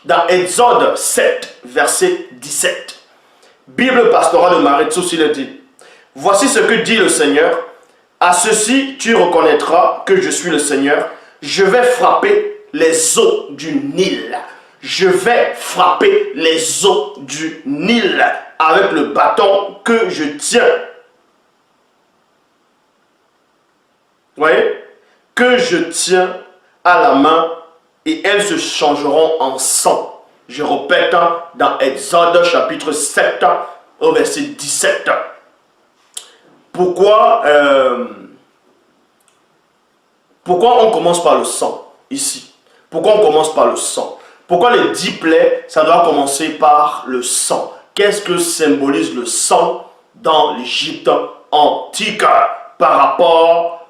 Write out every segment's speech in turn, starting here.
Dans Exode 7, verset 17. Bible pastorale de Maritsos, il dit: voici ce que dit le Seigneur. À ceci, tu reconnaîtras que je suis le Seigneur. Je vais frapper les eaux du Nil. Je vais frapper les eaux du Nil avec le bâton que je tiens. Vous voyez? Que je tiens à la main et elles se changeront en sang. Je répète dans Exode chapitre 7 au verset 17. Pourquoi on commence par le sang ici? Pourquoi on commence par le sang? Pourquoi les 10 plaies, ça doit commencer par le sang? Qu'est-ce que symbolise le sang dans l'Égypte antique par rapport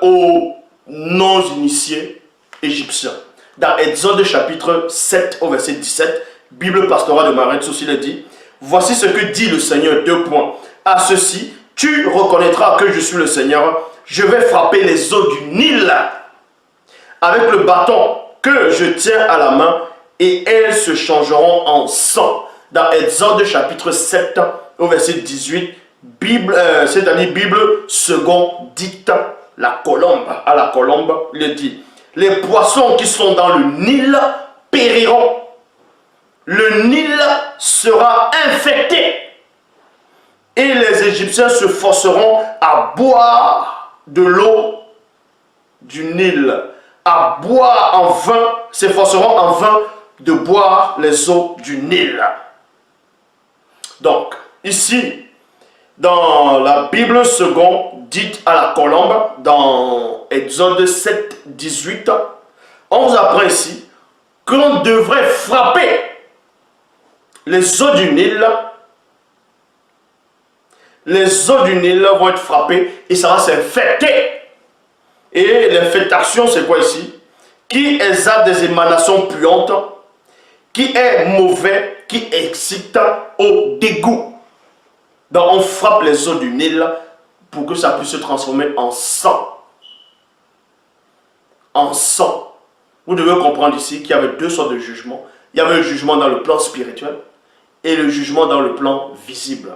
aux non-initiés égyptiens? Dans Exode chapitre 7 au verset 17, Bible pastorale de Maritsos, il dit: voici ce que dit le Seigneur, 2 points. À ceci, tu reconnaîtras que je suis le Seigneur. Je vais frapper les eaux du Nil avec le bâton que je tiens à la main et elles se changeront en sang. Dans Exode chapitre 7 au verset 18, c'est-à-dire Bible second dite la colombe. À la colombe, il dit: les poissons qui sont dans le Nil périront. Le Nil sera infecté. Et les Égyptiens se forceront à boire de l'eau du Nil. À boire en vain, s'efforceront en vain de boire les eaux du Nil. Donc, ici, dans la Bible seconde dite à la colombe, dans Exode 7, 18, on vous apprend ici qu'on devrait frapper les eaux du Nil. Les eaux du Nil vont être frappées et ça va s'infecter. Et l'infectation, c'est quoi ici? Qui exhale des émanations puantes, qui est mauvais, qui excite au dégoût. Donc on frappe les eaux du Nil pour que ça puisse se transformer en sang. En sang. Vous devez comprendre ici qu'il y avait 2 sortes de jugements. Il y avait le jugement dans le plan spirituel et le jugement dans le plan visible.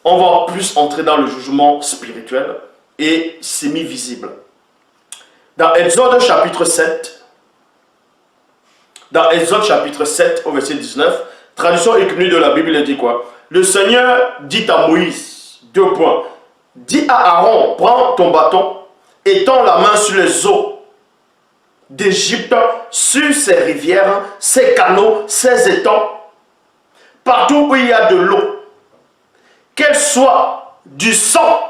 On va plus entrer dans le jugement spirituel et semi-visible. Dans Exode chapitre 7, au verset 19, traduction écumée de la Bible, il dit quoi? Le Seigneur dit à Moïse, 2 points, dis à Aaron, prends ton bâton, étends la main sur les eaux d'Égypte, sur ses rivières, ses canaux, ses étangs, partout où il y a de l'eau, qu'elle soit du sang,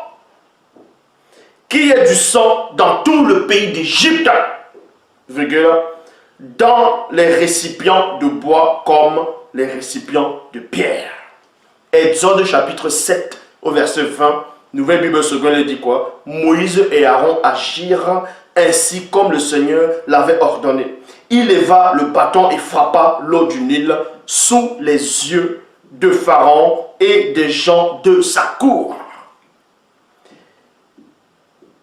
qu'il y ait du sang dans tout le pays d'Égypte, dans les récipients de bois comme les récipients de pierre. Exode chapitre 7 au verset 20, Nouvelle Bible seconde, elle dit quoi? Moïse et Aaron agirent ainsi comme le Seigneur l'avait ordonné. Il leva le bâton et frappa l'eau du Nil sous les yeux de Pharaon et des gens de sa cour.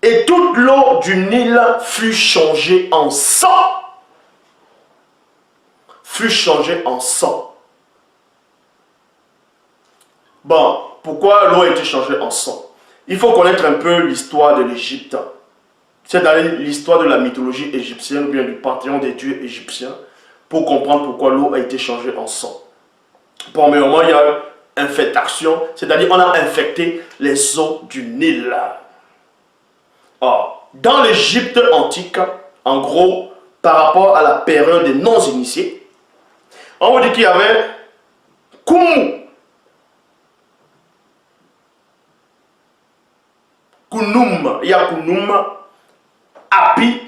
Et toute l'eau du Nil fut changée en sang. Fut changée en sang. Bon, pourquoi l'eau a été changée en sang? Il faut connaître un peu l'histoire de l'Égypte. C'est-à-dire l'histoire de la mythologie égyptienne ou bien du panthéon des dieux égyptiens pour comprendre pourquoi l'eau a été changée en sang. Premièrement, il y a infectation, c'est-à-dire on a infecté les eaux du Nil. Or, dans l'Égypte antique, en gros, par rapport à la période des non-initiés, on vous dit qu'il y avait Koumu, Kounoum, il y a Kounoum, Api,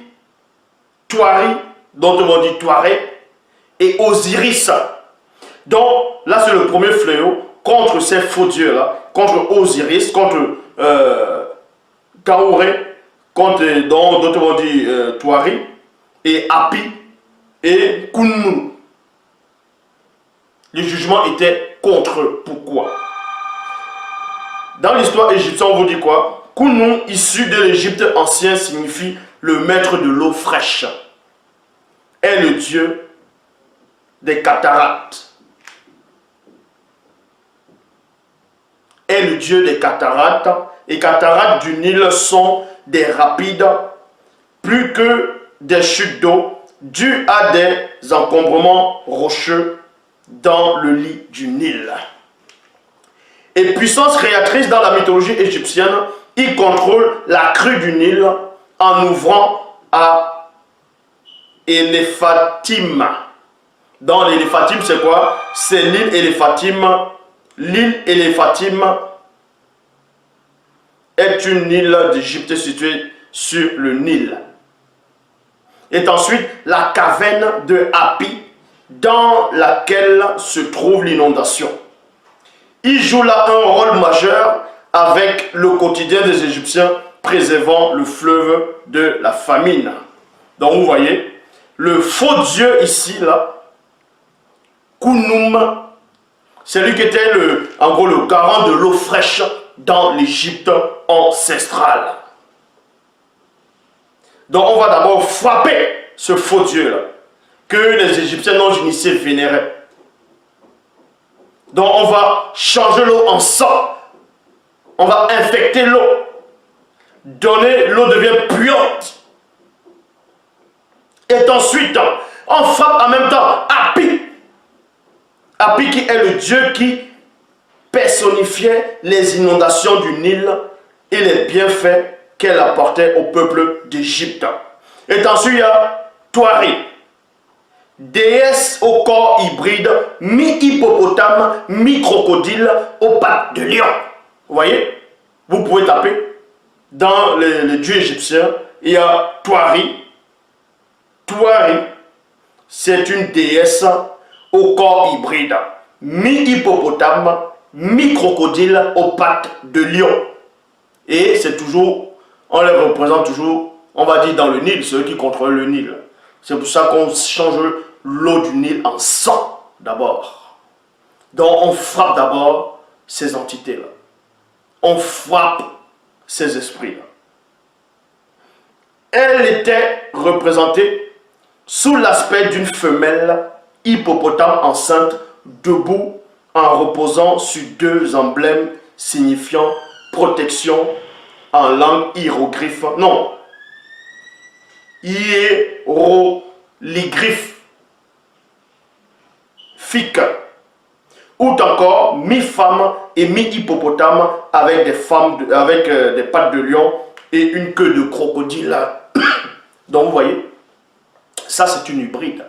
Tuari, dont on va dire Tuaré, et Osiris. Donc, là, c'est le premier fléau contre ces faux dieux-là, contre Osiris, contre Kaoré, contre, dont on va dire Tuari, et Api, et Kounou. Le jugement était contre eux. Pourquoi? Dans l'histoire égyptienne, on vous dit quoi? Kounou, issu de l'Égypte ancien, signifie le maître de l'eau fraîche. Est le dieu des cataractes. Est le dieu des cataractes. Les cataractes du Nil sont des rapides plus que des chutes d'eau dues à des encombrements rocheux dans le lit du Nil. Et puissance créatrice dans la mythologie égyptienne, il contrôle la crue du Nil en ouvrant à Éléphatim. Dans l'Éléphatim, c'est quoi? C'est l'île Éléphatim. L'île Éléphatim est une île d'Égypte située sur le Nil. Et ensuite, la caverne de Hapi, dans laquelle se trouve l'inondation. Il joue là un rôle majeur avec le quotidien des Égyptiens, préservant le fleuve de la famine. Donc vous voyez, le faux dieu ici, là, Khnum, c'est lui qui était en gros le garant de l'eau fraîche dans l'Égypte ancestrale. Donc on va d'abord frapper ce faux dieu-là, que les Égyptiens non initiés vénéraient. Donc on va changer l'eau en sang. On va infecter l'eau. L'eau devient puante. Et ensuite, on frappe en même temps Hapi. Hapi qui est le dieu qui personnifiait les inondations du Nil et les bienfaits qu'elle apportait au peuple d'Égypte. Et ensuite, il y a Thoari, déesse au corps hybride, mi-hippopotame, mi-crocodile, aux pattes de lion. Vous voyez? Vous pouvez taper dans les dieux égyptiens, il y a Thoari. Thoari, c'est une déesse au corps hybride, mi-hippopotame, mi-crocodile, aux pattes de lion. Et c'est toujours, on les représente toujours, on va dire dans le Nil, ceux qui contrôlent le Nil. C'est pour ça qu'on change l'eau du Nil en sang d'abord. Donc on frappe d'abord ces entités-là. On frappe ces esprits-là. Elle était représentée sous l'aspect d'une femelle hippopotame enceinte, debout en reposant sur deux emblèmes signifiant protection en langue hiéroglyphe. Non, hiéroglyphe. Fique. Ou encore mi-femme et mi-hippopotame avec des pattes de lion et une queue de crocodile. Donc vous voyez, ça c'est une hybride.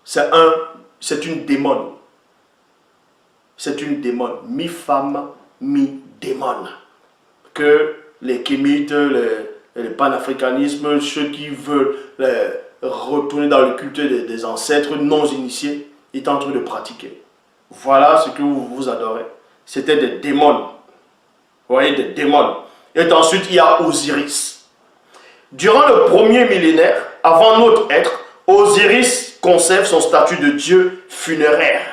C'est une démon. C'est une démon, mi-femme, mi-démon. Que les kémites, les panafricanismes, ceux qui veulent retourner dans le culte des ancêtres non initiés, est en train de pratiquer. Voilà ce que vous adorez. C'était des démons. Vous voyez, des démons. Et ensuite, il y a Osiris. Durant le premier millénaire, avant notre être, Osiris conserve son statut de dieu funéraire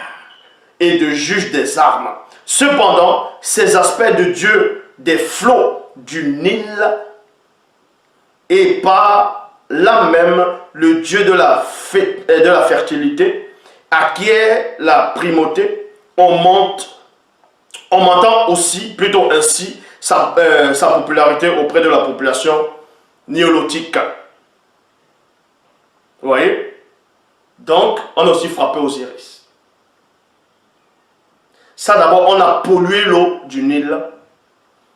et de juge des armes. Cependant, ses aspects de dieu des flots du Nil et par là même le dieu de la fertilité acquiert la primauté. On m'entend aussi, plutôt ainsi, sa popularité auprès de la population néolithique. Vous voyez? Donc, on a aussi frappé Osiris. Ça d'abord, on a pollué l'eau du Nil.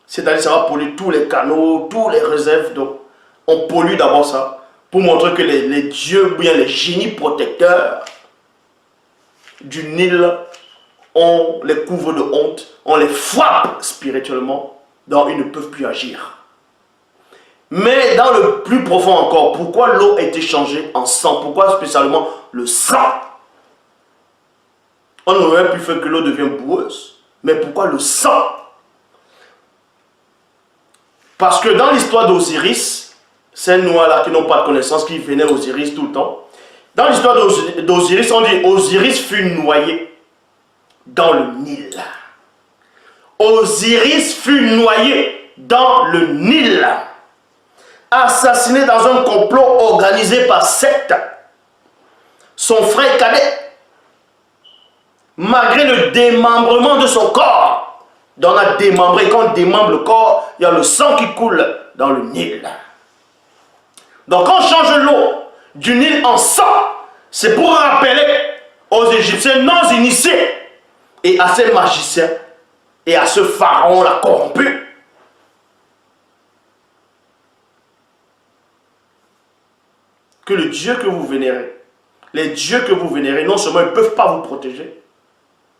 C'est-à-dire, ça va polluer tous les canaux, tous les réserves d'eau. On pollue d'abord ça, pour montrer que les dieux, bien les génies protecteurs du Nil, on les couvre de honte, on les frappe spirituellement, donc ils ne peuvent plus agir. Mais dans le plus profond encore, pourquoi l'eau a été changée en sang? Pourquoi spécialement le sang? On aurait pu faire que l'eau devienne boueuse. Mais pourquoi le sang? Parce que dans l'histoire d'Osiris, ces noirs-là qui n'ont pas de connaissance, qui venaient Osiris tout le temps, dans l'histoire d'Osiris, on dit Osiris fut noyé dans le Nil. Osiris fut noyé dans le Nil. Assassiné dans un complot organisé par secte. son frère cadet, malgré le démembrement de son corps. Dans la démembré, quand on démembre le corps, il y a le sang qui coule dans le Nil. Donc quand on change l'eau du Nil en sang, c'est pour rappeler aux Égyptiens non initiés et à ces magiciens et à ce pharaon-là corrompu que le Dieu que vous vénérez, les dieux que vous vénérez, non seulement ils ne peuvent pas vous protéger,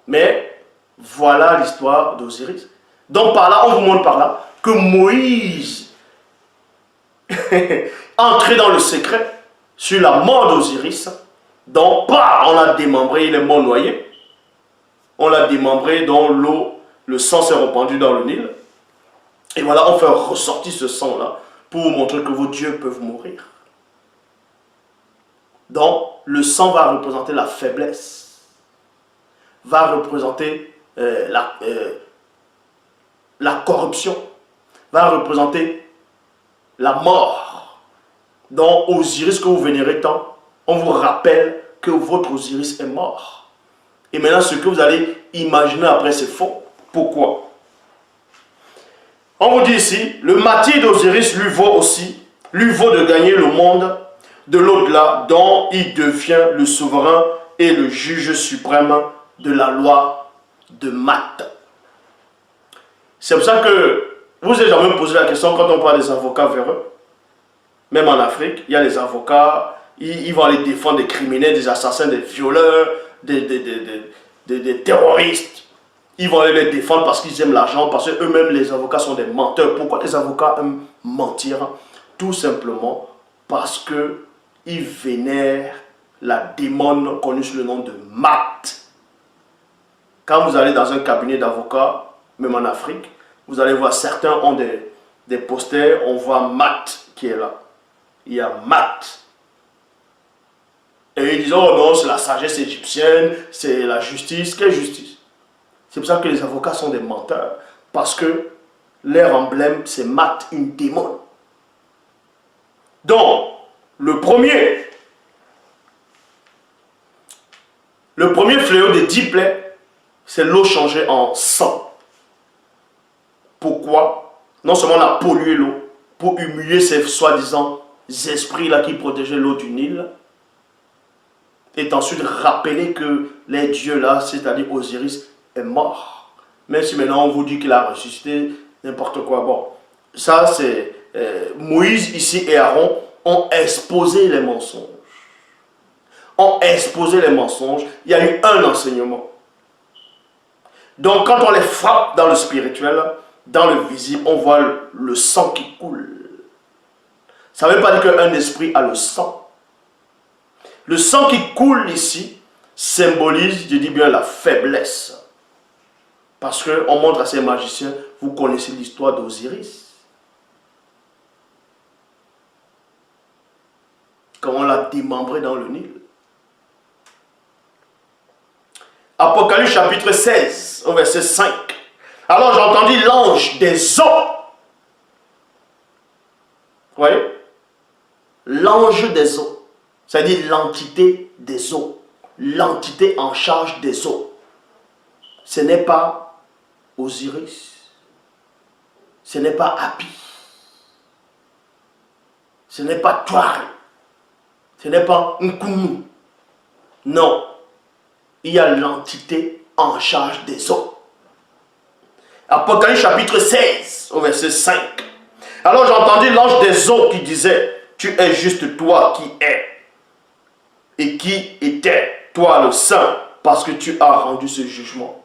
mais voilà l'histoire d'Osiris. Donc par là, on vous montre par là que Moïse entrait dans le secret sur la mort d'Osiris. Donc pas on l'a démembré, il est mort noyé. On l'a démembré dans l'eau, le sang s'est répandu dans le Nil. Et voilà, on fait ressortir ce sang-là pour vous montrer que vos dieux peuvent mourir. Donc, le sang va représenter la faiblesse, va représenter la corruption, va représenter la mort. Donc, Osiris que vous vénérez tant, on vous rappelle que votre Osiris est mort. Et maintenant, ce que vous allez imaginer après, c'est faux. Pourquoi? On vous dit ici, le martyre d'Osiris lui vaut de gagner le monde de l'au-delà, dont il devient le souverain et le juge suprême de la loi de Math. C'est pour ça que vous avez jamais posé la question quand on parle des avocats véreux. Même en Afrique, il y a les avocats, ils vont aller défendre des criminels, des assassins, des violeurs, des terroristes. Ils vont aller les défendre parce qu'ils aiment l'argent, parce qu'eux-mêmes, les avocats, sont des menteurs. Pourquoi les avocats aiment mentir? Tout simplement parce que ils vénèrent la démone connue sous le nom de Math. Quand vous allez dans un cabinet d'avocats, même en Afrique, vous allez voir certains ont des posters, on voit Math qui est là. Il y a Math. Et ils disent, oh non, c'est la sagesse égyptienne, c'est la justice. Quelle justice? C'est pour ça que les avocats sont des menteurs. Parce que leur emblème, c'est Math, une démon. Donc, le premier fléau des 10 plaies, c'est l'eau changée en sang. Pourquoi? Non seulement on a pollué l'eau, pour humilier ces soi-disant esprits-là qui protégeaient l'eau du Nil, et ensuite rappeler que les dieux-là, c'est-à-dire Osiris, est mort. Même si maintenant on vous dit qu'il a ressuscité, n'importe quoi. Bon, ça c'est Moïse ici et Aaron ont exposé les mensonges. Ont exposé les mensonges. Il y a eu un enseignement. Donc quand on les frappe dans le spirituel, dans le visible, on voit le sang qui coule. Ça ne veut pas dire qu'un esprit a le sang. Le sang qui coule ici symbolise, je dis bien, la faiblesse. Parce qu'on montre à ces magiciens, vous connaissez l'histoire d'Osiris. Comment on l'a démembré dans le Nil. Apocalypse chapitre 16, au verset 5. Alors j'entendis l'ange des eaux. Vous voyez? L'ange des eaux. C'est-à-dire l'entité des eaux. L'entité en charge des eaux. Ce n'est pas Osiris. Ce n'est pas Hapi. Ce n'est pas Touareg. Ce n'est pas Nkounou. Non. Il y a l'entité en charge des eaux. Apocalypse chapitre 16, au verset 5. Alors j'entendis l'ange des eaux qui disait, tu es juste toi qui es, et qui était, toi le saint, parce que tu as rendu ce jugement.